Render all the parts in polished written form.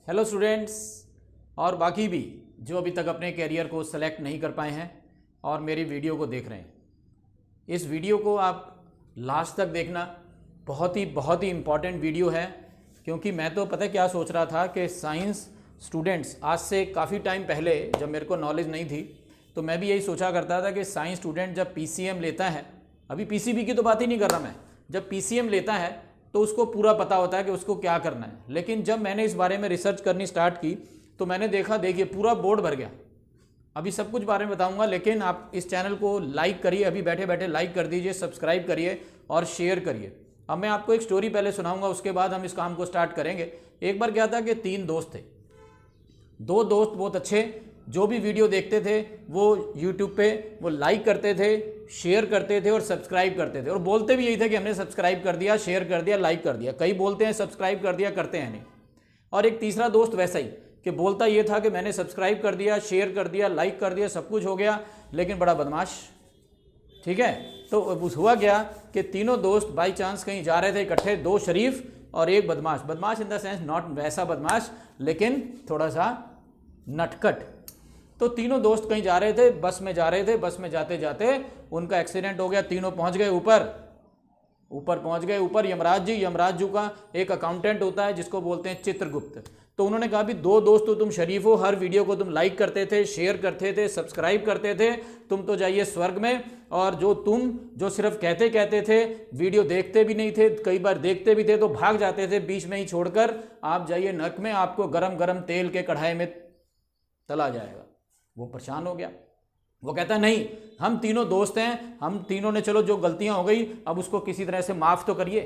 Hello students और बाकी भी जो अभी तक अपने कैरियर को सेलेक्ट नहीं कर पाए हैं और मेरी वीडियो को देख रहे हैं। इस वीडियो को आप लास्ट तक देखना, बहुत ही इम्पॉर्टेंट वीडियो है। क्योंकि मैं तो पता है क्या सोच रहा था कि साइंस स्टूडेंट्स आज से काफ़ी टाइम पहले जब मेरे को नॉलेज नहीं थी तो मैं भी यही सोचा करता था कि साइंस स्टूडेंट जब पीसीएम लेता है, अभी पीसीबी की तो बात ही नहीं कर रहा मैं, जब पीसीएम लेता है तो उसको पूरा पता होता है कि उसको क्या करना है। लेकिन जब मैंने इस बारे में रिसर्च करनी स्टार्ट की तो मैंने देखा, देखिए पूरा बोर्ड भर गया। अभी सब कुछ बारे में बताऊंगा, लेकिन आप इस चैनल को लाइक करिए, अभी बैठे बैठे लाइक कर दीजिए, सब्सक्राइब करिए और शेयर करिए। अब मैं आपको एक स्टोरी पहले सुनाऊंगा, उसके बाद हम इस काम को स्टार्ट करेंगे। एक बार क्या था कि 3 दोस्त थे। 2 दोस्त बहुत अच्छे, जो भी वीडियो देखते थे वो यूट्यूब पे वो लाइक करते थे, शेयर करते थे और सब्सक्राइब करते थे, और बोलते भी यही थे कि हमने सब्सक्राइब कर दिया, शेयर कर दिया, लाइक कर दिया। कई बोलते हैं सब्सक्राइब कर दिया, करते हैं नहीं। और एक तीसरा दोस्त वैसा ही कि बोलता ये था कि मैंने सब्सक्राइब कर दिया, शेयर कर दिया, लाइक कर दिया, सब कुछ हो गया, लेकिन बड़ा बदमाश। ठीक है, तो हुआ क्या कि तीनों दोस्त बाई चांस कहीं जा रहे थे इकट्ठे, 2 शरीफ और एक बदमाश। बदमाश इन द सेंस नॉट वैसा बदमाश, लेकिन थोड़ा सा नटखट। तो तीनों दोस्त कहीं जा रहे थे, बस में जा रहे थे। बस में जाते जाते उनका एक्सीडेंट हो गया। तीनों पहुंच गए ऊपर पहुंच गए ऊपर। यमराज जी का एक अकाउंटेंट होता है जिसको बोलते हैं चित्रगुप्त। तो उन्होंने कहा भी 2 दोस्त तो तुम शरीफ हो, हर वीडियो को तुम लाइक करते थे, शेयर करते थे, सब्सक्राइब करते थे, तुम तो जाइए स्वर्ग में। और जो सिर्फ कहते थे, वीडियो देखते भी नहीं थे, कई बार देखते भी थे तो भाग जाते थे बीच में ही छोड़कर, आप जाइए नरक में, आपको गरम गरम तेल के कढ़ाई में तला जाएगा। वो परेशान हो गया। वो कहता नहीं, हम तीनों दोस्त हैं, हम तीनों ने चलो जो गलतियां हो गई अब उसको किसी तरह से माफ तो करिए।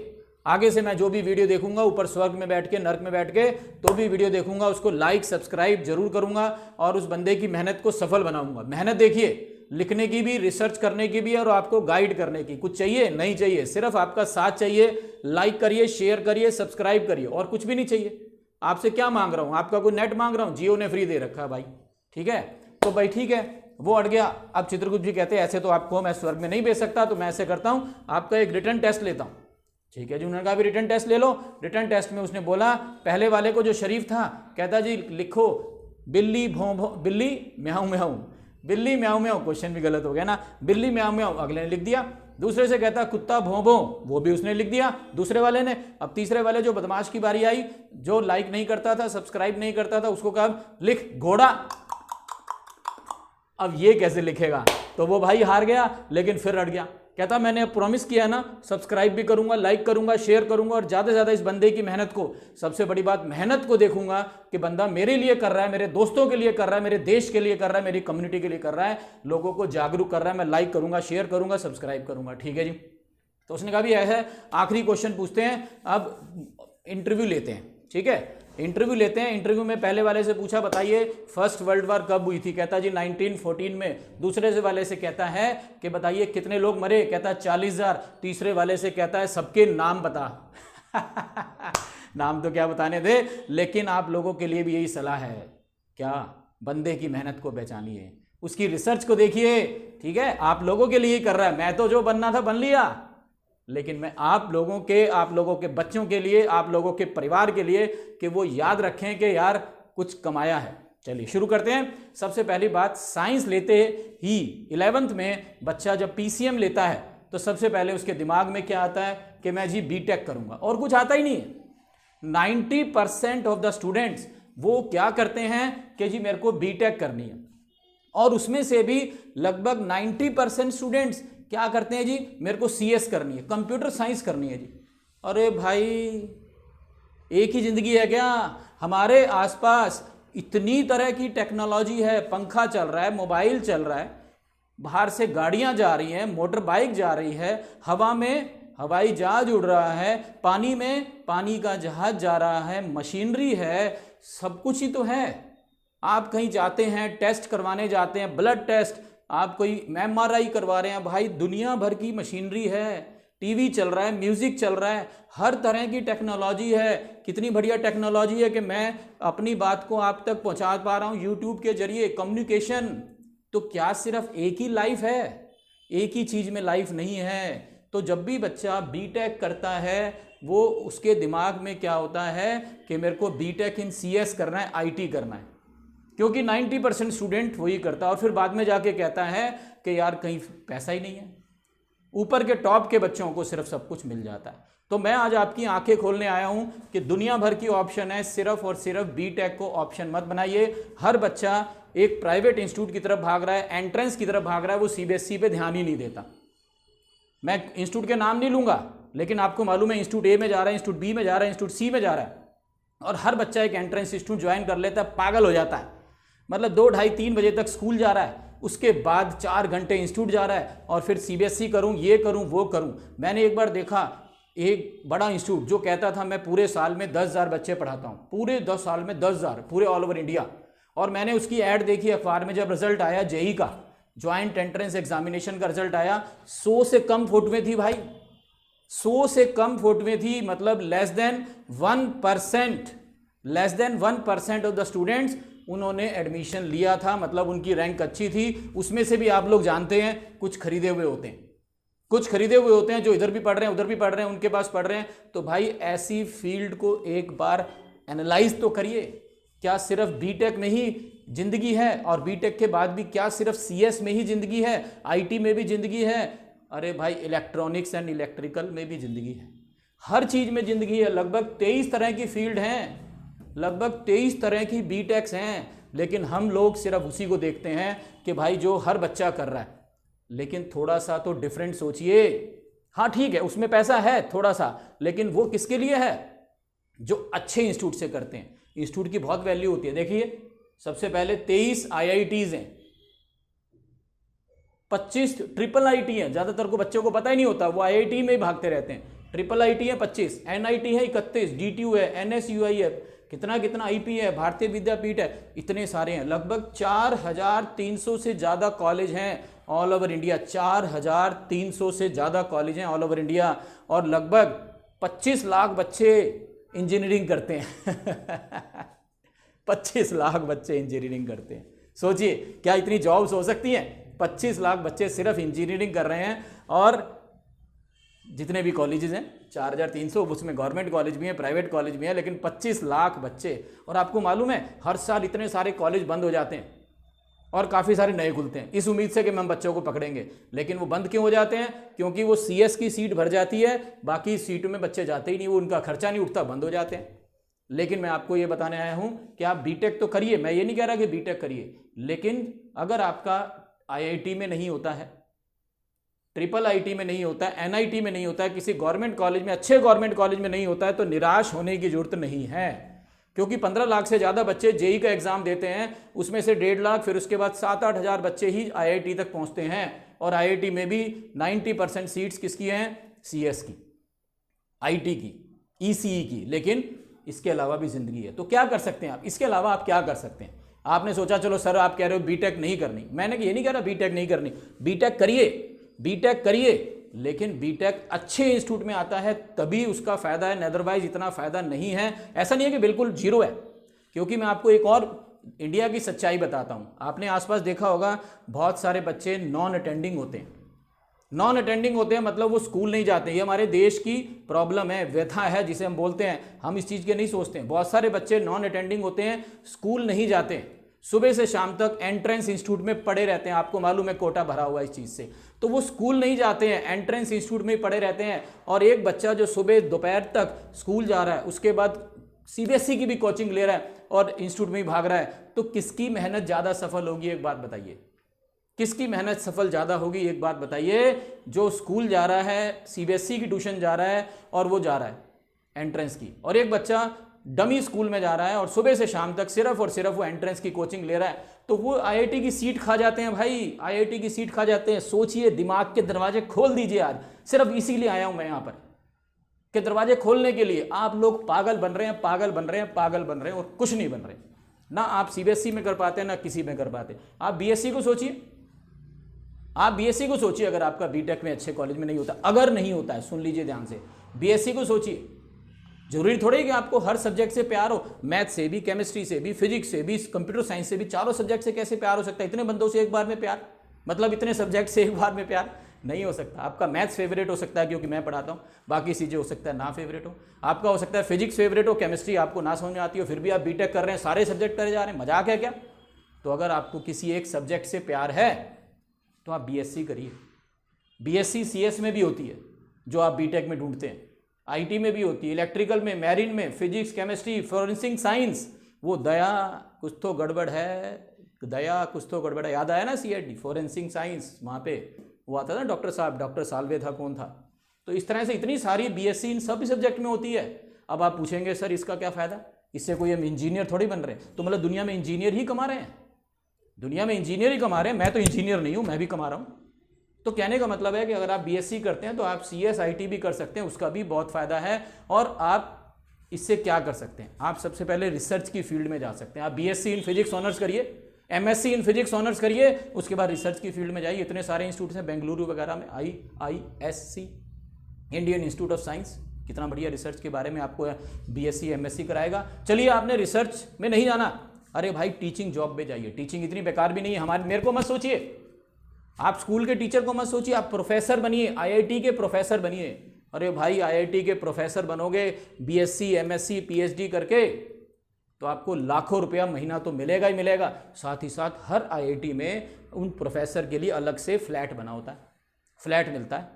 आगे से मैं जो भी वीडियो देखूंगा ऊपर स्वर्ग में बैठ के, नर्क में बैठ के तो भी वीडियो देखूंगा, उसको लाइक सब्सक्राइब जरूर करूंगा और उस बंदे की मेहनत को सफल बनाऊंगा। मेहनत देखिए, लिखने की भी, रिसर्च करने की भी और आपको गाइड करने की। कुछ चाहिए नहीं चाहिए, सिर्फ आपका साथ चाहिए। लाइक करिए, शेयर करिए, सब्सक्राइब करिए, और कुछ भी नहीं चाहिए। आपसे क्या मांग रहा हूं? आपका कोई नेट मांग रहा हूं? जियो ने फ्री दे रखा है भाई। ठीक है, तो भाई ठीक है, वो अड़ गया। अब चित्रगुप्त जी कहते हैं ऐसे तो आपको मैं स्वर्ग में नहीं भेज सकता, तो मैं ऐसे करता हूं, आपका एक रिटर्न टेस्ट लेता हूं। ठीक है जी, उन्होंने कहा भी रिटर्न टेस्ट ले लो। रिटर्न टेस्ट में उसने बोला, पहले वाले को जो शरीफ था कहता जी लिखो बिल्ली भों भों, बिल्ली म्याऊं म्याऊं, बिल्ली म्याऊं म्याऊं। क्वेश्चन भी गलत हो गया ना, बिल्ली म्याऊं म्याऊं, अगले ने लिख दिया। दूसरे से कहता कुत्ता भों भों, वो भी उसने लिख दिया दूसरे वाले ने। अब तीसरे वाले जो बदमाश की बारी आई, जो लाइक नहीं करता था, सब्सक्राइब नहीं करता था, उसको कहा लिख घोड़ा। अब ये कैसे लिखेगा? तो वो भाई हार गया, लेकिन फिर अड़ गया। कहता मैंने प्रॉमिस किया ना, सब्सक्राइब भी करूंगा, लाइक करूंगा, शेयर करूंगा और ज्यादा से ज्यादा इस बंदे की मेहनत को, सबसे बड़ी बात मेहनत को देखूंगा कि बंदा मेरे लिए कर रहा है, मेरे दोस्तों के लिए कर रहा है, मेरे देश के लिए कर रहा है, मेरी कम्युनिटी के लिए कर रहा है, लोगों को जागरूक कर रहा है। मैं लाइक करूंगा, शेयर करूंगा, सब्सक्राइब करूंगा। ठीक है जी, तो उसने कहा भी ऐसा आखिरी क्वेश्चन पूछते हैं, अब इंटरव्यू लेते हैं। ठीक है, इंटरव्यू लेते हैं। इंटरव्यू में पहले वाले से पूछा बताइए फर्स्ट वर्ल्ड वॉर कब हुई थी? कहता जी 1914 में। दूसरे से वाले से कहता है कि बताइए कितने लोग मरे? कहता 40,000। तीसरे वाले से कहता है सबके नाम बता। नाम तो क्या बताने दे, लेकिन आप लोगों के लिए भी यही सलाह है, क्या बंदे की मेहनत को पहचानिए, उसकी रिसर्च को देखिए। ठीक है, आप लोगों के लिए ही कर रहा है। मैं तो जो बनना था बन लिया, लेकिन मैं आप लोगों के बच्चों के लिए, आप लोगों के परिवार के लिए, कि वो याद रखें कि यार कुछ कमाया है। चलिए शुरू करते हैं। सबसे पहली बात, साइंस लेते ही 11th में बच्चा जब पीसीएम लेता है तो सबसे पहले उसके दिमाग में क्या आता है कि मैं जी बीटेक करूंगा, और कुछ आता ही नहीं है। 90% ऑफ द स्टूडेंट्स वो क्या करते हैं कि जी मेरे को बीटेक करनी है, और उसमें से भी लगभग 90% स्टूडेंट्स क्या करते हैं जी, मेरे को सीएस करनी है, कंप्यूटर साइंस करनी है जी। अरे भाई, एक ही जिंदगी है क्या? हमारे आसपास इतनी तरह की टेक्नोलॉजी है, पंखा चल रहा है, मोबाइल चल रहा है, बाहर से गाड़ियां जा रही हैं, मोटर बाइक जा रही है, हवा में हवाई जहाज उड़ रहा है, पानी में पानी का जहाज जा रहा है, मशीनरी है, सब कुछ ही तो है। आप कहीं जाते हैं, टेस्ट करवाने जाते हैं, ब्लड टेस्ट, आप कोई एमआरआई करवा रहे हैं, भाई दुनिया भर की मशीनरी है, टीवी चल रहा है, म्यूजिक चल रहा है, हर तरह की टेक्नोलॉजी है। कितनी बढ़िया टेक्नोलॉजी है कि मैं अपनी बात को आप तक पहुंचा पा रहा हूं यूट्यूब के जरिए, कम्युनिकेशन। तो क्या सिर्फ एक ही लाइफ है? एक ही चीज में लाइफ नहीं है। तो जब भी बच्चा बीटेक करता है वो उसके दिमाग में क्या होता है कि मेरे को बीटेक इन सीएस करना है, आईटी करना है, क्योंकि 90% स्टूडेंट वही करता है और फिर बाद में जाके कहता है कि यार कहीं पैसा ही नहीं है। ऊपर के टॉप के बच्चों को सिर्फ सब कुछ मिल जाता है। तो मैं आज आपकी आंखें खोलने आया हूं कि दुनिया भर की ऑप्शन है, सिर्फ और सिर्फ बीटेक को ऑप्शन मत बनाइए। हर बच्चा एक प्राइवेट इंस्टीट्यूट की तरफ भाग रहा है, एंट्रेंस की तरफ भाग रहा है, वो सीबीएसई पे ध्यान ही नहीं देता। मैं इंस्टीट्यूट के नाम नहीं लूंगा, लेकिन आपको मालूम है इंस्टीट्यूट ए में जा रहा है, इंस्टीट्यूट बी में जा रहा है, इंस्टीट्यूट सी में जा रहा है, और हर बच्चा एक एंट्रेंस इंस्टीट्यूट ज्वाइन कर लेता है, पागल हो जाता है। मतलब 2, ढाई, 3 बजे तक स्कूल जा रहा है, उसके बाद 4 घंटे इंस्टीट्यूट जा रहा है, और फिर सीबीएसई करूं, ये करूं, वो करूं। मैंने एक बार देखा एक बड़ा इंस्टीट्यूट जो कहता था मैं पूरे साल में 10,000 बच्चे पढ़ाता हूं, पूरे 10 साल में 10,000, पूरे ऑल ओवर इंडिया। और मैंने उसकी ऐड देखी अखबार में, जब रिजल्ट आया जेई का, ज्वाइंट एंट्रेंस एग्जामिनेशन का रिजल्ट आया, 100 से कम फोटोएं थी भाई, 100 से कम फोटोएं थी। मतलब less than 1% of the students उन्होंने एडमिशन लिया था, मतलब उनकी रैंक अच्छी थी। उसमें से भी आप लोग जानते हैं कुछ खरीदे हुए होते हैं, कुछ खरीदे हुए होते हैं जो इधर भी पढ़ रहे हैं, उधर भी पढ़ रहे हैं, उनके पास पढ़ रहे हैं। तो भाई ऐसी फील्ड को एक बार एनालाइज तो करिए। क्या सिर्फ बीटेक में ही जिंदगी है, और बीटेक के बाद भी क्या सिर्फ सीएस में ही जिंदगी है, आईटी में भी जिंदगी है? अरे भाई इलेक्ट्रॉनिक्स एंड इलेक्ट्रिकल में भी जिंदगी है, हर चीज में जिंदगी है। लगभग 23 तरह की फील्ड हैं, लगभग 23 तरह की बीटेक्स हैं, लेकिन हम लोग सिर्फ उसी को देखते हैं कि भाई जो हर बच्चा कर रहा है। लेकिन थोड़ा सा तो डिफरेंट सोचिए। हाँ ठीक है, उसमें पैसा है थोड़ा सा, लेकिन वो किसके लिए है? जो अच्छे इंस्टीट्यूट से करते हैं। इंस्टीट्यूट की बहुत वैल्यू होती है। देखिए सबसे पहले 23 आईआईटीज हैं, 25 ट्रिपल आईटी हैं। ज्यादातर को बच्चों को पता ही नहीं होता, वो आईआईटी में ही भागते रहते हैं। ट्रिपल आईटी है 25, एनआईटी है 31, डीटीयू है, एनएसयूआई है, कितना आईपी है, भारतीय विद्यापीठ है, इतने सारे हैं। लगभग 4,300 से ज्यादा कॉलेज हैं ऑल ओवर इंडिया, 4,300 से ज्यादा कॉलेज हैं ऑल ओवर इंडिया, और लगभग 25 लाख बच्चे इंजीनियरिंग करते हैं 25 लाख बच्चे इंजीनियरिंग करते हैं। सोचिए क्या इतनी जॉब्स हो सकती हैं? 25 लाख बच्चे सिर्फ इंजीनियरिंग कर रहे हैं, और जितने भी कॉलेजेस हैं 4,300, उसमें गवर्नमेंट कॉलेज भी हैं, प्राइवेट कॉलेज भी हैं, लेकिन 25 लाख बच्चे। और आपको मालूम है हर साल इतने सारे कॉलेज बंद हो जाते हैं और काफ़ी सारे नए खुलते हैं, इस उम्मीद से कि हम बच्चों को पकड़ेंगे। लेकिन वो बंद क्यों हो जाते हैं? क्योंकि वो सीएस की सीट भर जाती है, बाकी सीटों में बच्चे जाते ही नहीं, वो उनका खर्चा नहीं उठता, बंद हो जाते हैं। लेकिन मैं आपको ये बताने आया हूं कि आप बीटेक तो करिए, मैं ये नहीं कह रहा कि बीटेक करिए, लेकिन अगर आपका आईआईटी में नहीं होता है, ट्रिपल आईटी में नहीं होता है, एनआईटी में नहीं होता है, किसी गवर्नमेंट कॉलेज में, अच्छे गवर्नमेंट कॉलेज में नहीं होता है, तो निराश होने की जरूरत नहीं है। क्योंकि 15 लाख से ज़्यादा बच्चे जेई का एग्जाम देते हैं, उसमें से 1.5 लाख, फिर उसके बाद 7-8 हज़ार बच्चे ही आईआईटी तक पहुंचते हैं। और आईआईटी में भी 90% सीट्स किसकी हैं? सीएस की, आईटी की, ईसीई की। लेकिन इसके अलावा भी जिंदगी है। तो क्या कर सकते हैं आप? इसके अलावा आप क्या कर सकते हैं? आपने सोचा चलो सर आप कह रहे हो बीटेक नहीं करनी, मैंने ये नहीं कह रहा बीटेक नहीं करनी, बीटेक करिए, बीटेक करिए, लेकिन बीटेक अच्छे इंस्टीट्यूट में आता है तभी उसका फायदा है, अदरवाइज इतना फायदा नहीं है। ऐसा नहीं है कि बिल्कुल जीरो है, क्योंकि मैं आपको एक और इंडिया की सच्चाई बताता हूं। आपने आसपास देखा होगा बहुत सारे बच्चे नॉन अटेंडिंग होते हैं। नॉन अटेंडिंग होते हैं मतलब वो स्कूल नहीं जाते। ये हमारे देश की प्रॉब्लम है, व्यथा है जिसे हम बोलते हैं। हम इस चीज़ के नहीं सोचते हैं। बहुत सारे बच्चे नॉन अटेंडिंग होते हैं, स्कूल नहीं जाते, सुबह से शाम तक एंट्रेंस इंस्टीट्यूट में पढ़े रहते हैं। आपको मालूम है कोटा भरा हुआ इस चीज़ से, तो वो स्कूल नहीं जाते हैं, एंट्रेंस इंस्टीट्यूट में ही पढ़े रहते हैं। और एक बच्चा जो सुबह दोपहर तक स्कूल जा रहा है, उसके बाद सीबीएसई की भी कोचिंग ले रहा है और इंस्टीट्यूट में ही भाग रहा है, तो किसकी मेहनत ज़्यादा सफल होगी? एक बात बताइए, किसकी मेहनत सफल ज़्यादा होगी? एक बात बताइए। जो स्कूल जा रहा है, सीबीएसई की ट्यूशन जा रहा है और वो जा रहा है एंट्रेंस की, और एक बच्चा डमी स्कूल में जा रहा है और सुबह से शाम तक सिर्फ और सिर्फ वो एंट्रेंस की कोचिंग ले रहा है, तो वो आईआईटी की सीट खा जाते हैं भाई, आईआईटी की सीट खा जाते हैं। सोचिए, दिमाग के दरवाजे खोल दीजिए। आज सिर्फ इसीलिए आया हूं मैं यहाँ पर कि दरवाजे खोलने के लिए। आप लोग पागल बन रहे हैं, पागल बन रहे हैं, पागल बन रहे हैं, और कुछ नहीं बन रहे। ना आप सीबीएसई में कर पाते हैं, ना किसी में कर पाते। आप बीएससी को सोचिए, आप बीएससी को सोचिए, अगर आपका बीटेक में अच्छे कॉलेज में नहीं होता, अगर नहीं होता है, सुन लीजिए ध्यान से, बीएससी को सोचिए। जरूरी थोड़ी कि आपको हर सब्जेक्ट से प्यार हो, मैथ से भी, केमिस्ट्री से भी, फिजिक्स से भी, कंप्यूटर साइंस से भी, चारों सब्जेक्ट से कैसे प्यार हो सकता है? इतने बंदों से एक बार में प्यार, मतलब इतने सब्जेक्ट से एक बार में प्यार नहीं हो सकता। आपका मैथ्स फेवरेट हो सकता है क्योंकि मैं पढ़ाता हूँ, बाकी चीज़ें हो सकता है ना फेवरेट हो। आपका हो सकता है फिजिक्स फेवरेट हो, केमिस्ट्री आपको ना समझ में आती हो, फिर भी आप बीटेक कर रहे हैं, सारे सब्जेक्ट करे जा रहे हैं, मजाक है क्या? तो अगर आपको किसी एक सब्जेक्ट से प्यार है तो आप बीएससी करिए। बीएससी सीएस में भी होती है जो आप बीटेक में ढूंढते हैं, आईटी में भी होती है, इलेक्ट्रिकल में, मैरीन में, फिजिक्स, केमिस्ट्री, फॉरेंसिक साइंस। वो दया कुछ तो गड़बड़ है, दया कुछ तो गड़बड़ है, याद आया ना सीएडी, फॉरेंसिक साइंस, वहाँ पे वो आता था डॉक्टर साहब, डॉक्टर सालवे था, कौन था। तो इस तरह से इतनी सारी बीएससी इन सब सब्जेक्ट में होती है। अब आप पूछेंगे सर इसका क्या फ़ायदा, इससे कोई हम इंजीनियर थोड़ी बन रहे हैं। तो मतलब दुनिया में इंजीनियर ही कमा रहे हैं, दुनिया में इंजीनियर ही कमा रहे हैं। मैं तो इंजीनियर नहीं हूँ, मैं भी कमा रहा हूँ। तो कहने का मतलब है कि अगर आप बीएससी करते हैं तो आप सीएस आईटी भी कर सकते हैं, उसका भी बहुत फ़ायदा है। और आप इससे क्या कर सकते हैं, आप सबसे पहले रिसर्च की फील्ड में जा सकते हैं। आप बीएससी इन फिजिक्स ऑनर्स करिए, एमएससी इन फिजिक्स ऑनर्स करिए, उसके बाद रिसर्च की फील्ड में जाइए। इतने सारे इंस्टीट्यूट हैं बेंगलुरु वगैरह में, IISc, Indian institute of science, कितना बढ़िया रिसर्च के बारे में आपको बीएससी एमएससी कराएगा। चलिए आपने रिसर्च में नहीं जाना, अरे भाई टीचिंग जॉब में जाइए। टीचिंग इतनी बेकार भी नहीं है हमारे, मेरे को मत सोचिए, आप स्कूल के टीचर को मत सोचिए, आप प्रोफेसर बनिए, आईआईटी के प्रोफेसर बनिए। अरे भाई आईआईटी के प्रोफेसर बनोगे बीएससी एमएससी पीएचडी करके तो आपको लाखों रुपया महीना तो मिलेगा ही मिलेगा। साथ ही साथ हर आईआईटी में उन प्रोफेसर के लिए अलग से फ्लैट बना होता है, फ्लैट मिलता है।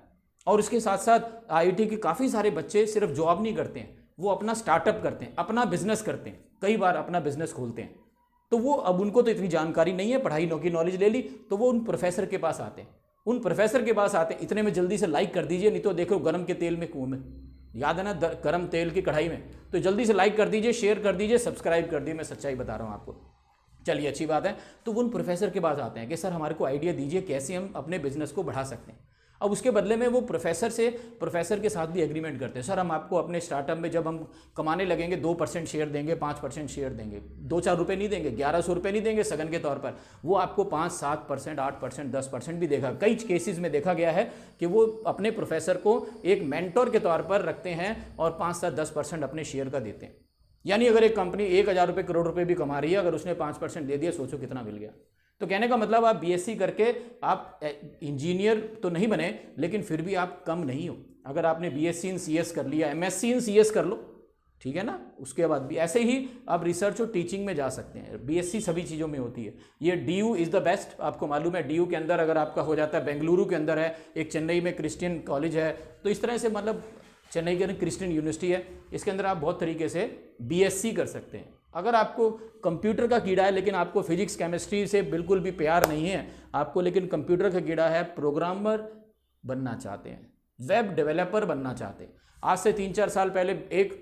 और उसके साथ साथ आईआईटी के काफ़ी सारे बच्चे सिर्फ जॉब नहीं करते हैं, वो अपना स्टार्टअप करते हैं, अपना बिजनेस करते हैं, कई बार अपना बिजनेस खोलते हैं। तो वो अब उनको तो इतनी जानकारी नहीं है, पढ़ाई की नॉलेज ले ली, तो वो उन प्रोफेसर के पास आते हैं, उन प्रोफेसर के पास आते हैं। इतने में जल्दी से लाइक कर दीजिए, नहीं तो देखो गरम के तेल में कुएं में, याद है ना, गरम तेल की कढ़ाई में। तो जल्दी से लाइक कर दीजिए, शेयर कर दीजिए, सब्सक्राइब कर दीजिए, मैं सच्चाई बता रहा हूँ आपको। चलिए अच्छी बात है। तो वो उन प्रोफेसर के पास आते हैं कि सर हमारे को आइडिया दीजिए कैसे हम अपने बिजनेस को बढ़ा सकते हैं। अब उसके बदले में वो प्रोफेसर के साथ भी एग्रीमेंट करते हैं, सर हम आपको अपने स्टार्टअप में जब हम कमाने लगेंगे 2% शेयर देंगे, 5% शेयर देंगे, 2-4 रुपये नहीं देंगे, 1100 रुपये नहीं देंगे सगन के तौर पर, वो आपको 5-7%, 8%, 10% भी देगा। कई केसेस में देखा गया है कि वो अपने प्रोफेसर को एक मेंटोर के तौर पर रखते हैं और 5-10% अपने शेयर का देते हैं। यानी अगर एक कंपनी 1000 रुपये, करोड़ रुपये भी कमा रही है, अगर उसने 5% दे दिया, सोचो कितना मिल गया। तो कहने का मतलब आप बीएससी करके आप इंजीनियर तो नहीं बने, लेकिन फिर भी आप कम नहीं हो। अगर आपने बीएससी इन सीएस कर लिया, एमएससी इन सीएस कर लो, ठीक है ना, उसके बाद भी ऐसे ही आप रिसर्च और टीचिंग में जा सकते हैं। बीएससी सभी चीज़ों में होती है। ये डीयू इज़ द बेस्ट, आपको मालूम है। डीयू के अंदर अगर आपका हो जाता है, बेंगलुरु के अंदर है, एक चेन्नई में क्रिश्चियन कॉलेज है, तो इस तरह से मतलब चेन्नई के अंदर क्रिश्चियन यूनिवर्सिटी है, इसके अंदर आप बहुत तरीके से बीएससी कर सकते हैं। अगर आपको कंप्यूटर का कीड़ा है लेकिन आपको फिजिक्स केमिस्ट्री से बिल्कुल भी प्यार नहीं है, आपको लेकिन कंप्यूटर का कीड़ा है, प्रोग्रामर बनना चाहते हैं, वेब डेवलपर बनना चाहते हैं, आज से 3-4 साल पहले एक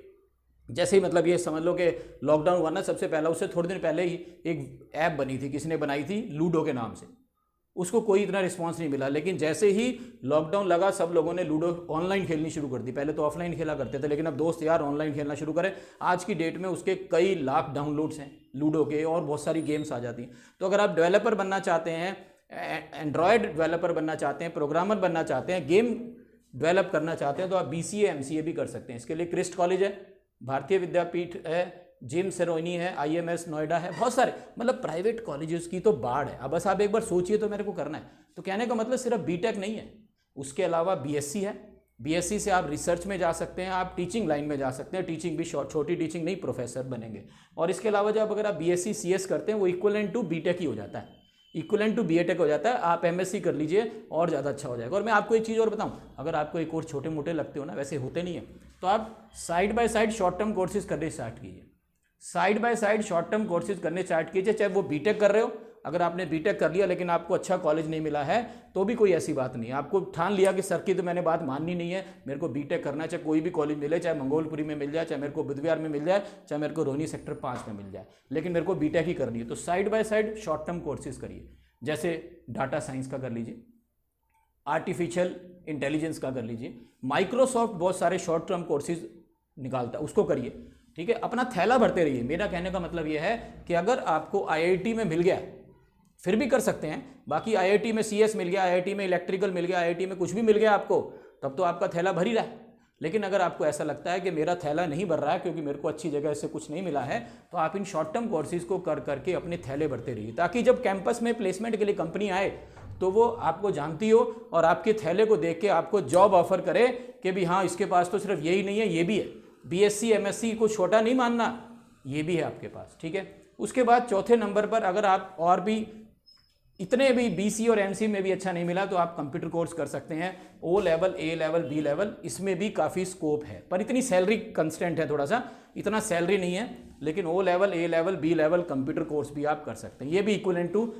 जैसे ही मतलब ये समझ लो कि लॉकडाउन हुआ ना, सबसे पहला उससे थोड़े दिन पहले ही एक ऐप बनी थी, किसने बनाई थी, लूडो के नाम से। उसको कोई इतना रिस्पांस नहीं मिला, लेकिन जैसे ही लॉकडाउन लगा सब लोगों ने लूडो ऑनलाइन खेलनी शुरू कर दी। पहले तो ऑफलाइन खेला करते थे, लेकिन अब दोस्त यार ऑनलाइन खेलना शुरू करें। आज की डेट में उसके कई लाख डाउनलोड्स हैं लूडो के, और बहुत सारी गेम्स आ जाती हैं। तो अगर आप डेवलपर बनना चाहते हैं, एंड्रॉयड डेवलपर बनना चाहते हैं, प्रोग्रामर बनना चाहते हैं, गेम डेवलप करना चाहते हैं, तो आप BCA MCA भी कर सकते हैं। इसके लिए क्रिस्ट कॉलेज है, भारतीय विद्यापीठ है, जिम सेरोनी है, IMS नोएडा है, बहुत सारे मतलब प्राइवेट कॉलेजेस की तो बाढ़ है। अब बस आप एक बार सोचिए तो मेरे को करना है। तो कहने का मतलब सिर्फ बीटेक नहीं है, उसके अलावा BSc है। BSc से आप रिसर्च में जा सकते हैं, आप टीचिंग लाइन में जा सकते हैं। टीचिंग भी छोटी टीचिंग नहीं, प्रोफेसर बनेंगे। और इसके अलावा जब अगर आप BSc CS करते हैं, वो इक्वलेंट टू बीटेक ही हो जाता है, इक्वलेंट टू बीटेक हो जाता है। आप MSc कर लीजिए और ज़्यादा अच्छा हो जाएगा। और मैं आपको एक चीज़ और बताऊं, अगर आपको एक और छोटे मोटे लगते हो ना, वैसे होते नहीं है, तो आप side by side short term courses करने स्टार्ट कीजिए। Side by side short term courses करने स्टार्ट कीजिए, चाहे वो बीटेक कर रहे हो। अगर आपने बीटेक कर लिया लेकिन आपको अच्छा कॉलेज नहीं मिला है तो भी कोई ऐसी बात नहीं है। आपको ठान लिया कि सर की तो मैंने बात माननी नहीं है, मेरे को बीटेक करना है, चाहे कोई भी कॉलेज मिले, चाहे मंगोलपुरी में मिल जाए, चाहे मेरे को बुधवार में मिल जाए, चाहे मेरे को रोहिणी सेक्टर 5 में मिल जाए, लेकिन मेरे को बीटेक ही करनी है। तो side by side short term courses करिए, जैसे डाटा साइंस का कर लीजिए, आर्टिफिशियल इंटेलिजेंस का कर लीजिए, माइक्रोसॉफ्ट बहुत सारे शॉर्ट टर्म कोर्सेज निकालता है, उसको करिए, ठीक है। अपना थैला भरते रहिए। मेरा कहने का मतलब यह है कि अगर आपको IIT में मिल गया फिर भी कर सकते हैं, बाकी IIT में CS मिल गया, IIT में इलेक्ट्रिकल मिल गया, IIT में कुछ भी मिल गया आपको, तब तो आपका थैला भर ही रहा है। लेकिन अगर आपको ऐसा लगता है कि मेरा थैला नहीं भर रहा है क्योंकि मेरे को अच्छी जगह से कुछ नहीं मिला है, तो आप इन शॉर्ट टर्म कोर्सेज को कर करके अपने थैले भरते रहिए, ताकि जब कैंपस में प्लेसमेंट के लिए कंपनी आए तो वो आपको जानती हो और आपके थैले को देख के आपको जॉब ऑफर करे कि भी हाँ इसके पास तो सिर्फ यही नहीं है, ये भी है, बीएससी एमएससी को छोटा नहीं मानना, ये भी है आपके पास, ठीक है। उसके बाद चौथे नंबर पर अगर आप और भी इतने भी बीसी और एमसी में भी अच्छा नहीं मिला तो आप कंप्यूटर कोर्स कर सकते हैं, ओ level, A level, B level, इसमें भी काफ़ी स्कोप है, पर इतनी सैलरी कंस्टेंट है, थोड़ा सा इतना सैलरी नहीं है, लेकिन O level, A level, B level computer course भी आप कर सकते हैं। ये भी इक्वलेंट टू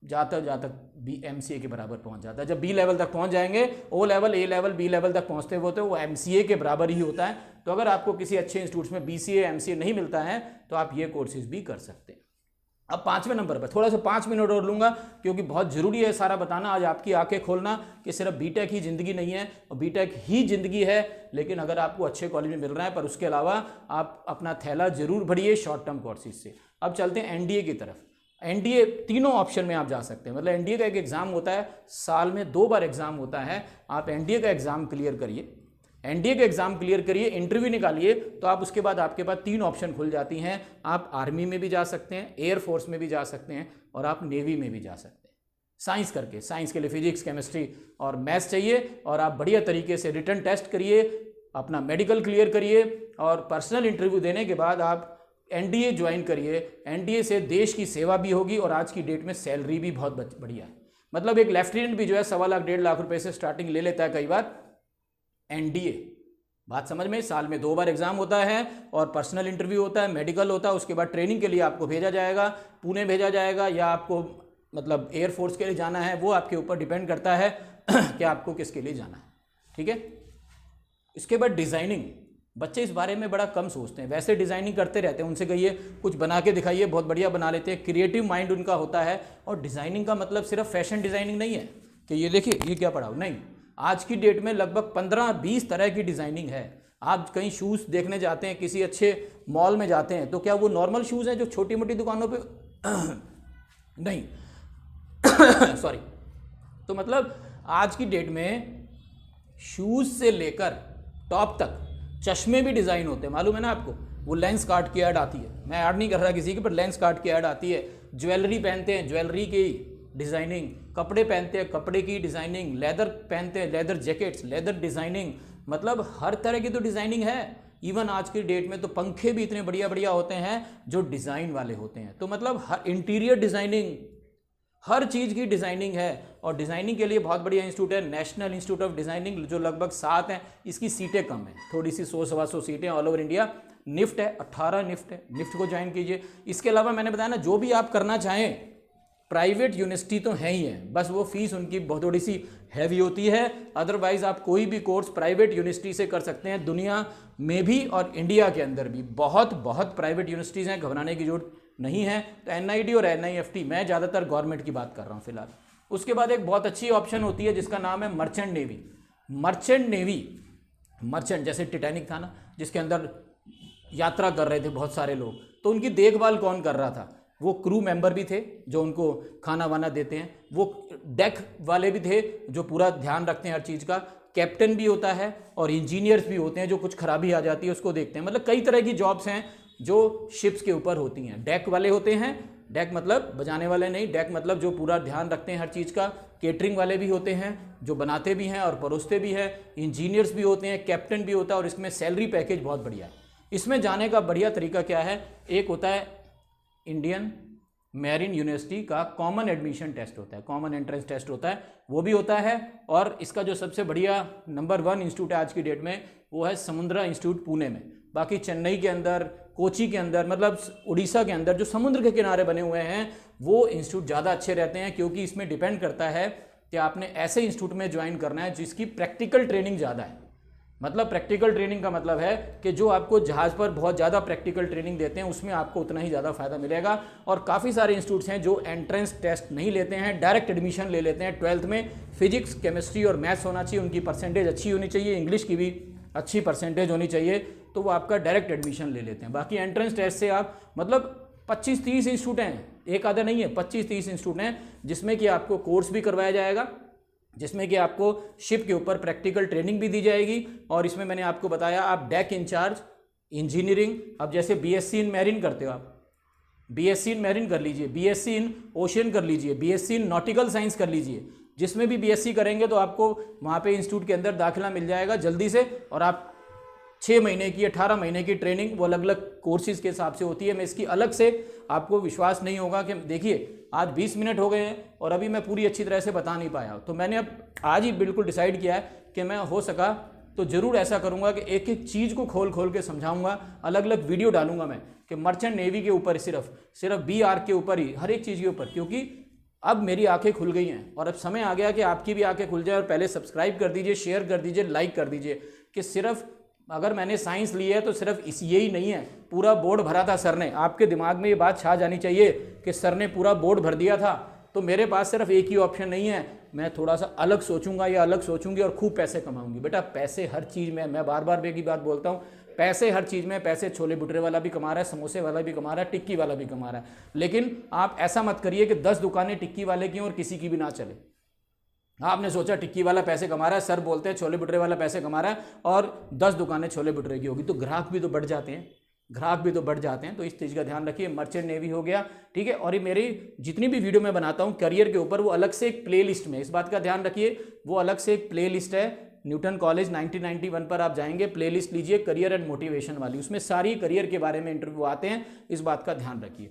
जहाँ तक बी एमसीए के बराबर पहुंच जाता है। जब बी लेवल तक पहुंच जाएंगे, ओ level, A level, B level तक पहुंचते होते वो एमसीए के बराबर ही होता है। तो अगर आपको किसी अच्छे इंस्टीट्यूट में बीसीए एमसीए नहीं मिलता है तो आप ये कोर्सेज भी कर सकते हैं। अब 5वें नंबर पर थोड़ा सा 5 मिनट और लूँगा क्योंकि बहुत ज़रूरी है सारा बताना, आज आपकी आंखें खोलना कि सिर्फ बीटेक ही ज़िंदगी नहीं है, और बीटेक ही ज़िंदगी है, लेकिन अगर आपको अच्छे कॉलेज में मिल रहा है, पर उसके अलावा आप अपना थैला ज़रूर भरिए शॉर्ट टर्म कोर्सेज से। अब चलते हैं एनडीए की तरफ। एनडीए तीनों ऑप्शन में आप जा सकते हैं, मतलब एनडीए का एक एग्ज़ाम होता है, साल में 2 बार एग्ज़ाम होता है। आप एनडीए का एग्ज़ाम क्लियर करिए, एनडीए का एग्जाम क्लियर करिए, इंटरव्यू निकालिए, तो आप उसके बाद आपके पास 3 ऑप्शन खुल जाती हैं। आप आर्मी में भी जा सकते हैं, एयरफोर्स में भी जा सकते हैं, और आप नेवी में भी जा सकते हैं साइंस करके। साइंस के लिए फिजिक्स, केमिस्ट्री और मैथ्स चाहिए, और आप बढ़िया तरीके से रिटन टेस्ट करिए, अपना मेडिकल क्लियर करिए, और पर्सनल इंटरव्यू देने के बाद आप एनडीए ज्वाइन करिए। एनडीए से देश की सेवा भी होगी और आज की डेट में सैलरी भी बहुत बढ़िया है। मतलब एक लेफ्टिनेंट भी जो है 1.25 लाख 1.5 लाख रुपए से स्टार्टिंग ले लेता है कई बार एनडीए। बात समझ में? साल में 2 बार एग्जाम होता है और पर्सनल इंटरव्यू होता है, मेडिकल होता है, उसके बाद ट्रेनिंग के लिए आपको भेजा जाएगा, पुणे भेजा जाएगा, या आपको मतलब एयरफोर्स के लिए जाना है, वो आपके ऊपर डिपेंड करता है कि आपको किसके लिए जाना है, ठीक है। इसके बाद डिज़ाइनिंग, बच्चे इस बारे में बड़ा कम सोचते हैं, वैसे डिज़ाइनिंग करते रहते हैं, उनसे कहिए कुछ बना के दिखाइए, बहुत बढ़िया बना लेते हैं, क्रिएटिव माइंड उनका होता है। और डिज़ाइनिंग का मतलब सिर्फ फैशन डिज़ाइनिंग नहीं है कि ये देखिए ये क्या पढ़ाओ, नहीं, आज की डेट में लगभग 15-20 तरह की डिज़ाइनिंग है। आप कहीं शूज़ देखने जाते हैं, किसी अच्छे मॉल में जाते हैं, तो क्या वो नॉर्मल शूज़ हैं जो छोटी मोटी दुकानों पे नहीं सॉरी। तो मतलब आज की डेट में शूज़ से लेकर टॉप तक चश्मे भी डिज़ाइन होते हैं, मालूम है ना आपको। वो लेंस कार्ड की ऐड आती है, मैं ऐड नहीं कर रहा किसी की, पर लेंस कार्ड की ऐड आती है। ज्वेलरी पहनते हैं, ज्वेलरी की डिज़ाइनिंग, कपड़े पहनते हैं, कपड़े की डिज़ाइनिंग, लेदर पहनते हैं, लेदर जैकेट्स, लेदर डिज़ाइनिंग, मतलब हर तरह की तो डिज़ाइनिंग है। इवन आज की डेट में तो पंखे भी इतने बढ़िया बढ़िया होते हैं जो डिज़ाइन वाले होते हैं। तो मतलब हर इंटीरियर डिज़ाइनिंग, हर चीज़ की डिज़ाइनिंग है। और डिज़ाइनिंग के लिए बहुत बढ़िया इंस्टीट्यूट है, नेशनल इंस्टीट्यूट ऑफ डिज़ाइनिंग, जो लगभग 7 हैं। इसकी सीटें कम हैं, थोड़ी सी 100-125 सीटें ऑल ओवर इंडिया। निफ्ट है, 18 निफ्ट है, निफ्ट को ज्वाइन कीजिए। इसके अलावा मैंने बताया ना, जो भी आप करना चाहें, प्राइवेट यूनिवर्सिटी तो है ही है, बस वो फीस उनकी बहुत थोड़ी सी हैवी होती है। अदरवाइज आप कोई भी कोर्स प्राइवेट यूनिवर्सिटी से कर सकते हैं, दुनिया में भी और इंडिया के अंदर भी बहुत बहुत प्राइवेट यूनिवर्सिटीज़ हैं, घबराने की जरूरत नहीं है। तो एनआईटी और एनआईएफटी, मैं ज़्यादातर गवर्नमेंट की बात कर रहा हूँ फिलहाल। उसके बाद एक बहुत अच्छी ऑप्शन होती है जिसका नाम है merchant navy. Merchant navy, merchant जैसे टिटैनिक था ना, जिसके अंदर यात्रा कर रहे थे बहुत सारे लोग, तो उनकी देखभाल कौन कर रहा था? वो क्रू मेंबर भी थे जो उनको खाना वाना देते हैं, वो डेक वाले भी थे जो पूरा ध्यान रखते हैं हर चीज़ का, कैप्टन भी होता है, और इंजीनियर्स भी होते हैं जो कुछ खराबी आ जाती है उसको देखते हैं। मतलब कई तरह की जॉब्स हैं जो शिप्स के ऊपर होती हैं। डेक वाले होते हैं, डेक मतलब बजाने वाले नहीं, डेक मतलब जो पूरा ध्यान रखते हैं हर चीज़ का। केटरिंग वाले भी होते हैं जो बनाते भी हैं और परोसते भी हैं। इंजीनियर्स भी होते हैं, कैप्टन भी होता है, और इसमें सैलरी पैकेज बहुत बढ़िया है। इसमें जाने का बढ़िया तरीका क्या है? एक होता है इंडियन मैरीन यूनिवर्सिटी का कॉमन एडमिशन टेस्ट होता है, कॉमन एंट्रेंस टेस्ट होता है, वो भी होता है। और इसका जो सबसे बढ़िया नंबर 1 इंस्टीट्यूट है आज की डेट में, वो है समुद्रा इंस्टीट्यूट पुणे में। बाकी चेन्नई के अंदर, कोची के अंदर, मतलब उड़ीसा के अंदर जो समुद्र के किनारे बने हुए हैं, वो इंस्टीट्यूट ज़्यादा अच्छे रहते हैं, क्योंकि इसमें डिपेंड करता है कि आपने ऐसे इंस्टीट्यूट में ज्वाइन करना है जिसकी प्रैक्टिकल ट्रेनिंग ज़्यादा है। मतलब प्रैक्टिकल ट्रेनिंग का मतलब है कि जो आपको जहाज़ पर बहुत ज़्यादा प्रैक्टिकल ट्रेनिंग देते हैं, उसमें आपको उतना ही ज़्यादा फायदा मिलेगा। और काफ़ी सारे इंस्टीट्यूट्स हैं जो एंट्रेंस टेस्ट नहीं लेते हैं, डायरेक्ट एडमिशन ले लेते हैं। 12th में फिजिक्स, केमिस्ट्री और मैथ्स होना चाहिए, उनकी परसेंटेज अच्छी होनी चाहिए, इंग्लिश की भी अच्छी परसेंटेज होनी चाहिए, तो वो आपका डायरेक्ट एडमिशन ले लेते हैं। बाकी एंट्रेंस टेस्ट से आप मतलब 25-30 इंस्टीट्यूट हैं, एक आधा नहीं है, 25-30 इंस्टीट्यूट हैं जिसमें कि आपको कोर्स भी करवाया जाएगा, जिसमें कि आपको शिप के ऊपर प्रैक्टिकल ट्रेनिंग भी दी जाएगी। और इसमें मैंने आपको बताया, आप डेक इंचार्ज, इंजीनियरिंग, अब जैसे बीएससी इन मैरीन करते हो आप, बीएससी इन मैरीन कर लीजिए, बीएससी इन ओशियन कर लीजिए, बीएससी इन नॉटिकल साइंस कर लीजिए। जिसमें भी बीएससी करेंगे तो आपको वहाँ पे इंस्टीट्यूट के अंदर दाखिला मिल जाएगा जल्दी से। और आप 6 महीने की 18 महीने की ट्रेनिंग वो अलग अलग कोर्सेज के हिसाब से होती है। मैं इसकी अलग से आपको विश्वास नहीं होगा कि देखिए आज 20 मिनट हो गए हैं और अभी मैं पूरी अच्छी तरह से बता नहीं पाया। तो मैंने अब आज ही बिल्कुल डिसाइड किया है कि मैं हो सका तो ज़रूर ऐसा करूंगा कि एक एक चीज़ को खोल खोल के समझाऊंगा। अलग अलग वीडियो डालूंगा मैं कि मर्चेंट नेवी के ऊपर सिर्फ BR के ऊपर ही, हर एक चीज़ के ऊपर, क्योंकि अब मेरी आंखें खुल गई हैं और अब समय आ गया कि आपकी भी आंखें खुल जाए। और पहले सब्सक्राइब कर दीजिए, शेयर कर दीजिए, लाइक कर दीजिए कि सिर्फ अगर मैंने साइंस ली है तो सिर्फ यही नहीं है, पूरा बोर्ड भरा था सर ने। आपके दिमाग में ये बात छा जानी चाहिए कि सर ने पूरा बोर्ड भर दिया था। तो मेरे पास सिर्फ एक ही ऑप्शन नहीं है, मैं थोड़ा सा अलग सोचूंगा या अलग सोचूंगी और खूब पैसे कमाऊंगी। बेटा पैसे हर चीज़ में, मैं बार बार एक ही बात बोलता हूँ, पैसे हर चीज़ में। पैसे छोले भटूरे वाला भी कमा रहा है, समोसे वाला भी कमा रहा है, टिक्की वाला भी कमा रहा है। लेकिन आप ऐसा मत करिए कि 10 दुकानें टिक्की वाले की और किसी की भी ना चले। आपने सोचा टिक्की वाला पैसे कमा रहा है, सर बोलते हैं छोले भटूरे वाला पैसे कमा रहा है और 10 दुकानें छोले भटूरे की होगी, तो ग्राहक भी तो बढ़ जाते हैं, ग्राहक भी तो बढ़ जाते हैं। तो इस चीज़ का ध्यान रखिए। मर्चेंट नेवी हो गया, ठीक है। और ये मेरी जितनी भी वीडियो मैं बनाता हूँ करियर के ऊपर, वो अलग से एक प्ले लिस्ट में, इस बात का ध्यान रखिए, वो अलग से एक प्ले लिस्ट है। न्यूटन कॉलेज 1991 पर आप जाएंगे, प्ले लिस्ट लीजिए करियर एंड मोटिवेशन वाली, उसमें सारी करियर के बारे में इंटरव्यू आते हैं, इस बात का ध्यान रखिए।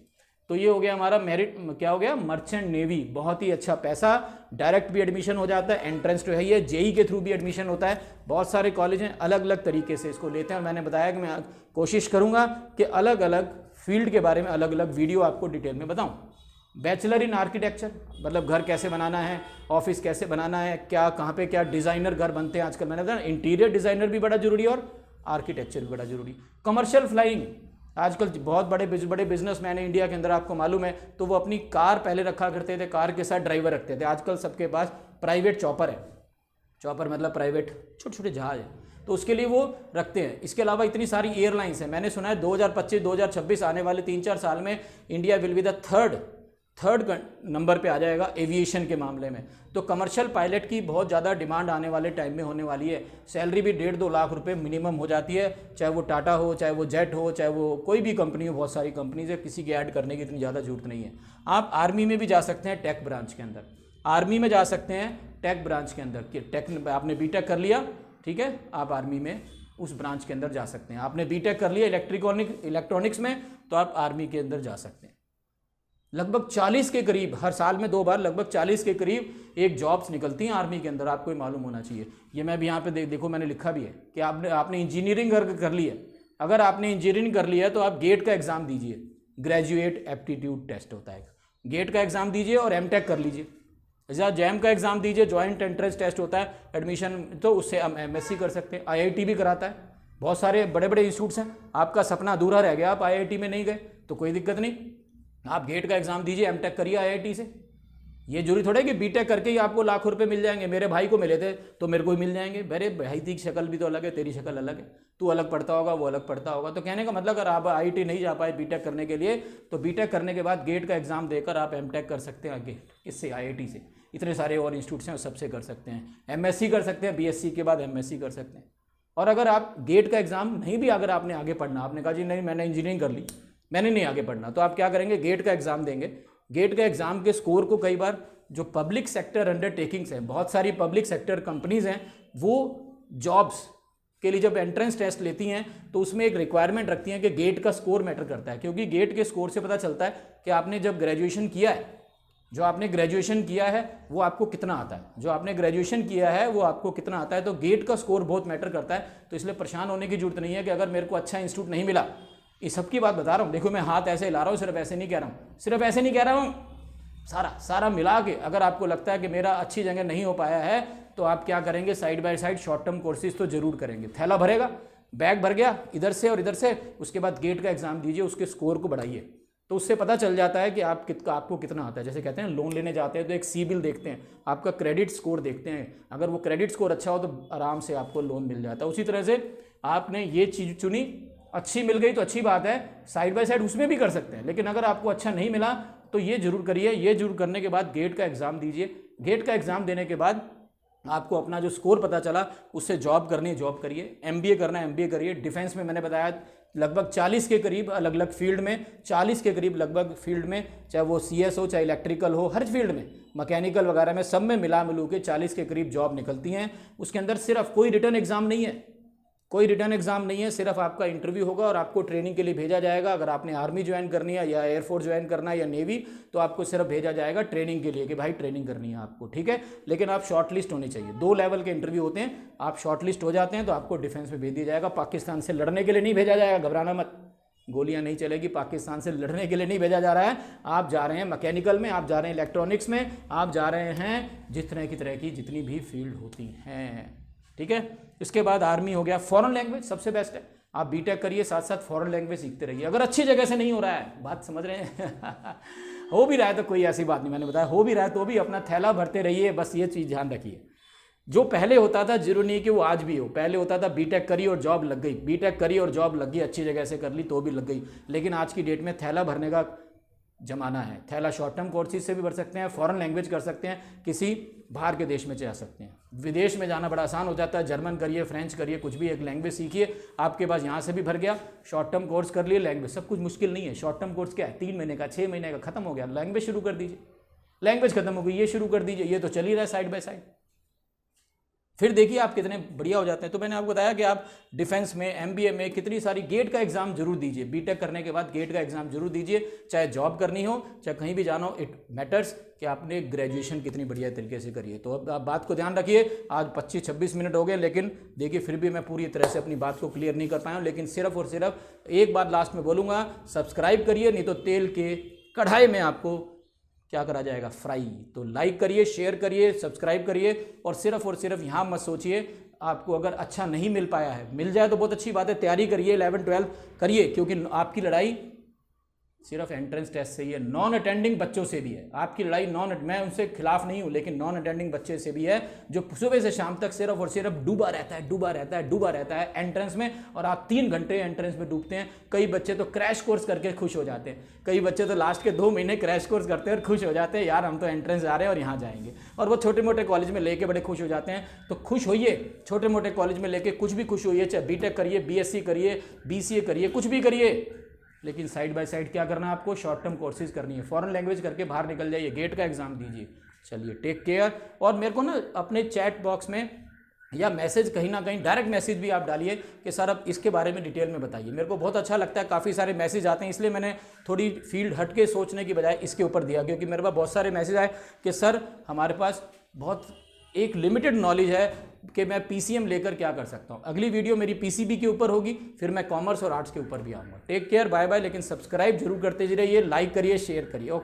तो ये हो गया हमारा मेरिट, क्या हो गया, मर्चेंट नेवी। बहुत ही अच्छा पैसा, डायरेक्ट भी एडमिशन हो जाता है, एंट्रेंस तो है ही है, जेई के थ्रू भी एडमिशन होता है। बहुत सारे कॉलेज हैं अलग अलग तरीके से इसको लेते हैं। और मैंने बताया कि मैं कोशिश करूंगा कि अलग अलग फील्ड के बारे में अलग अलग वीडियो आपको डिटेल में बताऊं। बैचलर इन आर्किटेक्चर, मतलब घर कैसे बनाना है, ऑफिस कैसे बनाना है, क्या कहाँ पे क्या डिज़ाइनर घर बनते हैं आजकल। मैंने बताया इंटीरियर डिज़ाइनर भी बड़ा जरूरी है और आर्किटेक्चर भी बड़ा जरूरी। कमर्शियल फ्लाइंग, आजकल बहुत बड़े बिजनेसमैन है इंडिया के अंदर, आपको मालूम है, तो वो अपनी कार पहले रखा करते थे, कार के साथ ड्राइवर रखते थे। आजकल सबके पास प्राइवेट चॉपर है, चॉपर मतलब प्राइवेट छोटे छोटे जहाज है, तो उसके लिए वो रखते हैं। इसके अलावा इतनी सारी एयरलाइंस हैं। मैंने सुना है 2025-2026 आने वाले 3-4 साल में India will be the third number पे आ जाएगा एविएशन के मामले में। तो कमर्शियल पायलट की बहुत ज़्यादा डिमांड आने वाले टाइम में होने वाली है। सैलरी भी 1.5-2 लाख रुपए मिनिमम हो जाती है, चाहे वो टाटा हो, चाहे वो जेट हो, चाहे वो कोई भी कंपनी हो। बहुत सारी कंपनीज है, किसी की ऐड करने की इतनी ज़्यादा जरूरत नहीं है। आप आर्मी में भी जा सकते हैं, टेक ब्रांच के अंदर, आर्मी में जा सकते हैं टेक ब्रांच के अंदर। कि टेक आपने बीटेक कर लिया, ठीक है, आप आर्मी में उस ब्रांच के अंदर जा सकते हैं। आपने बीटेक कर लिया इलेक्ट्रॉनिक्स में, तो आप आर्मी के अंदर जा सकते हैं। लगभग 40 के करीब, हर साल में 2 बार, लगभग 40 के करीब एक जॉब्स निकलती हैं आर्मी के अंदर, आपको ये मालूम होना चाहिए। ये मैं भी यहाँ पे देखो मैंने लिखा भी है कि आपने इंजीनियरिंग कर ली है। अगर आपने इंजीनियरिंग कर लिया है तो आप गेट का एग्जाम दीजिए, ग्रेजुएट एप्टीट्यूड टेस्ट होता है, गेट का एग्जाम दीजिए और एमटेक कर लीजिए। जैम का एग्जाम दीजिए, ज्वाइंट एंट्रेंस टेस्ट होता है एडमिशन, तो उससे हम MSc कर सकते हैं। IIT भी कराता है, बहुत सारे बड़े बड़े इंस्टीट्यूट्स हैं। आपका सपना अधूरा रह गया, आप IIT में नहीं गए तो कोई दिक्कत नहीं, आप गेट का एग्जाम दीजिए, एमटेक करिए IIT से। ये जरूरी थोड़ा है कि बीटेक करके ही आपको लाख रुपए मिल जाएंगे। मेरे भाई को मिले थे तो मेरे को ही मिल जाएंगे। मेरे भाई की शक्ल भी तो अलग है, तेरी शक्ल अलग है, तू अलग पढ़ता होगा, वो अलग पढ़ता होगा। तो कहने का मतलब अगर आप IIT नहीं जा पाए बीटेक करने के लिए, तो बीटेक करने के बाद गेट का एग्जाम देकर आप एमटेक कर सकते हैं आगे, इससे IIT से। इतने सारे और इंस्टीट्यूट्स हैं, सबसे कर सकते हैं। MSc कर सकते हैं, BSc के बाद MSc कर सकते हैं। और अगर आप गेट का एग्जाम नहीं भी, अगर आपने आगे पढ़ना, आपने कहा जी नहीं मैंने इंजीनियरिंग कर ली, मैंने नहीं आगे पढ़ना, तो आप क्या करेंगे, गेट का एग्जाम देंगे। गेट का एग्जाम के स्कोर को कई बार जो पब्लिक सेक्टर अंडरटेकिंग्स हैं, बहुत सारी पब्लिक सेक्टर कंपनीज हैं, वो जॉब्स के लिए जब एंट्रेंस टेस्ट लेती हैं तो उसमें एक रिक्वायरमेंट रखती हैं कि गेट का स्कोर मैटर करता है। क्योंकि गेट के स्कोर से पता चलता है कि आपने जब ग्रेजुएशन किया है, जो आपने ग्रेजुएशन किया है वो आपको कितना आता है, जो आपने ग्रेजुएशन किया है वो आपको कितना आता है। तो गेट का स्कोर बहुत मैटर करता है। तो इसलिए परेशान होने की जरूरत नहीं है कि अगर मेरे को अच्छा इंस्टीट्यूट नहीं मिला, इस सब की बात बता रहा हूँ। देखो मैं हाथ ऐसे हिला रहा हूँ, सिर्फ ऐसे नहीं कह रहा हूँ, सिर्फ ऐसे नहीं कह रहा हूँ, सारा मिला के अगर आपको लगता है कि मेरा अच्छी जगह नहीं हो पाया है, तो आप क्या करेंगे, side by side short term courses तो जरूर करेंगे। थैला भरेगा, बैग भर गया इधर से और इधर से, उसके बाद गेट का एग्जाम दीजिए, उसके स्कोर को बढ़ाइए, तो उससे पता चल जाता है कि आपको कितना आता है। जैसे कहते हैं लोन लेने जाते हैं तो एक सिबिल देखते हैं, आपका क्रेडिट स्कोर देखते हैं। अगर वो क्रेडिट स्कोर अच्छा हो तो आराम से आपको लोन मिल जाता है। उसी तरह से आपने ये चीज़ चुनी, अच्छी मिल गई तो अच्छी बात है, साइड बाय साइड उसमें भी कर सकते हैं। लेकिन अगर आपको अच्छा नहीं मिला तो ये जरूर करिए। ये जरूर करने के बाद गेट का एग्जाम दीजिए। गेट का एग्जाम देने के बाद आपको अपना जो स्कोर पता चला उससे जॉब करनी है, जॉब करिए। MBA करना है, MBA करिए। डिफेंस में मैंने बताया लगभग 40 के करीब अलग अलग फील्ड में, 40 के करीब लगभग फील्ड में, चाहे वो CS हो, चाहे इलेक्ट्रिकल हो, हर फील्ड में, मैकेनिकल वगैरह में, सब में मिला मिलू के 40 के करीब जॉब निकलती हैं। उसके अंदर सिर्फ कोई रिटर्न एग्जाम नहीं है, कोई रिटर्न एग्जाम नहीं है, सिर्फ आपका इंटरव्यू होगा और आपको ट्रेनिंग के लिए भेजा जाएगा। अगर आपने आर्मी ज्वाइन करनी है या एयरफोर्स ज्वाइन करना है या नेवी, तो आपको सिर्फ भेजा जाएगा ट्रेनिंग के लिए कि भाई ट्रेनिंग करनी है आपको, ठीक है। लेकिन आप शॉर्ट लिस्ट होनी चाहिए, 2 लेवल के इंटरव्यू होते हैं, आप शॉर्ट लिस्ट हो जाते हैं तो आपको डिफेंस में भेज दिया जाएगा। पाकिस्तान से लड़ने के लिए नहीं भेजा जाएगा, घबराना मत, गोलियां नहीं चलेगी, पाकिस्तान से लड़ने के लिए नहीं भेजा जा रहा है। आप जा रहे हैं मैकेनिकल में, आप जा रहे हैं इलेक्ट्रॉनिक्स में, आप जा रहे हैं तरह की जितनी भी फील्ड होती हैं, ठीक है। इसके बाद आर्मी हो गया। फॉरेन लैंग्वेज सबसे बेस्ट है, आप बीटेक करिए, साथ साथ फॉरेन लैंग्वेज सीखते रहिए। अगर अच्छी जगह से नहीं हो रहा है, बात समझ रहे हैं हो भी रहा है तो कोई ऐसी बात नहीं, मैंने बताया हो भी रहा है तो भी अपना थैला भरते रहिए, बस ये चीज़ ध्यान रखिए। जो पहले होता था जरूरी नहीं कि वो आज भी हो, पहले होता था बीटेक करी और जॉब लग गई, बीटेक करी और जॉब लग गई, अच्छी जगह से कर ली तो भी लग गई। लेकिन आज की डेट में थैला भरने का जमाना है, थैला शॉर्ट टर्म कोर्सेज से भी भर सकते हैं, फॉरेन लैंग्वेज कर सकते हैं, किसी बाहर के देश में जा सकते हैं। विदेश में जाना बड़ा आसान हो जाता है, जर्मन करिए, फ्रेंच करिए, कुछ भी एक लैंग्वेज सीखिए, आपके पास यहाँ से भी भर गया, शॉर्ट टर्म कोर्स कर लिए, लैंग्वेज सब कुछ मुश्किल नहीं है। शॉर्ट टर्म कोर्स क्या है, 3 महीने का, 6 महीने का, खत्म हो गया, लैंग्वेज शुरू कर दीजिए, लैंग्वेज खत्म हो गई, ये शुरू कर दीजिए, ये तो चल ही रहा है साइड बाय साइड, फिर देखिए आप कितने बढ़िया हो जाते हैं। तो मैंने आपको बताया कि आप डिफेंस में, MBA में कितनी सारी गेट का एग्जाम जरूर दीजिए, बीटेक करने के बाद गेट का एग्जाम जरूर दीजिए, चाहे जॉब करनी हो, चाहे कहीं भी जाना हो, इट मैटर्स कि आपने ग्रेजुएशन कितनी बढ़िया तरीके से करिए। तो अब आप बात को ध्यान रखिए, आज 25-26 मिनट हो गए, लेकिन देखिए फिर भी मैं पूरी तरह से अपनी बात को क्लियर नहीं कर पाया हूँ। लेकिन सिर्फ और सिर्फ एक बात लास्ट में बोलूँगा, सब्सक्राइब करिए, नहीं तो तेल के कढ़ाई में आपको क्या करा जाएगा, फ्राई। तो लाइक करिए, शेयर करिए, सब्सक्राइब करिए, और सिर्फ यहाँ मत सोचिए आपको अगर अच्छा नहीं मिल पाया है, मिल जाए तो बहुत अच्छी बात है, तैयारी करिए, 11-12 करिए, क्योंकि आपकी लड़ाई सिर्फ एंट्रेंस टेस्ट से ही है, नॉन अटेंडिंग बच्चों से भी है आपकी लड़ाई। मैं उनसे खिलाफ नहीं हूँ, लेकिन नॉन अटेंडिंग बच्चे से भी है, जो सुबह से शाम तक सिर्फ और सिर्फ डूबा रहता है एंट्रेंस में, और आप 3 घंटे एंट्रेंस में डूबते हैं। कई बच्चे तो क्रैश कोर्स करके खुश हो जाते हैं, कई बच्चे तो लास्ट के 2 महीने क्रैश कोर्स करते हैं और खुश हो जाते हैं, यार हम तो एंट्रेंस जा रहे हैं और यहाँ जाएंगे। और वो छोटे मोटे कॉलेज में लेके बड़े खुश हो जाते हैं। तो खुश होइए, छोटे मोटे कॉलेज में लेके कुछ भी खुश होइए, चाहे बीटेक करिए, BSc करिए, BCA करिए, कुछ भी करिए, लेकिन साइड बाय साइड क्या करना है आपको, शॉर्ट टर्म कोर्सेज करनी है, फॉरेन लैंग्वेज करके बाहर निकल जाइए, गेट का एग्जाम दीजिए। चलिए, टेक केयर। और मेरे को ना अपने चैट बॉक्स में या मैसेज कहीं ना कहीं डायरेक्ट मैसेज भी आप डालिए कि सर अब इसके बारे में डिटेल में बताइए। मेरे को बहुत अच्छा लगता है, काफ़ी सारे मैसेज आते हैं, इसलिए मैंने थोड़ी फील्ड हट के सोचने की बजाय इसके ऊपर दिया, क्योंकि मेरे पास बहुत सारे मैसेज आए कि सर हमारे पास बहुत एक लिमिटेड नॉलेज है कि मैं PCM लेकर क्या कर सकता हूँ। अगली वीडियो मेरी PCB के ऊपर होगी, फिर मैं कॉमर्स और आर्ट्स के ऊपर भी आऊँगा। Take care, bye bye. लेकिन सब्सक्राइब जरूर करते रहिए, लाइक करिए, शेयर करिए। ओके।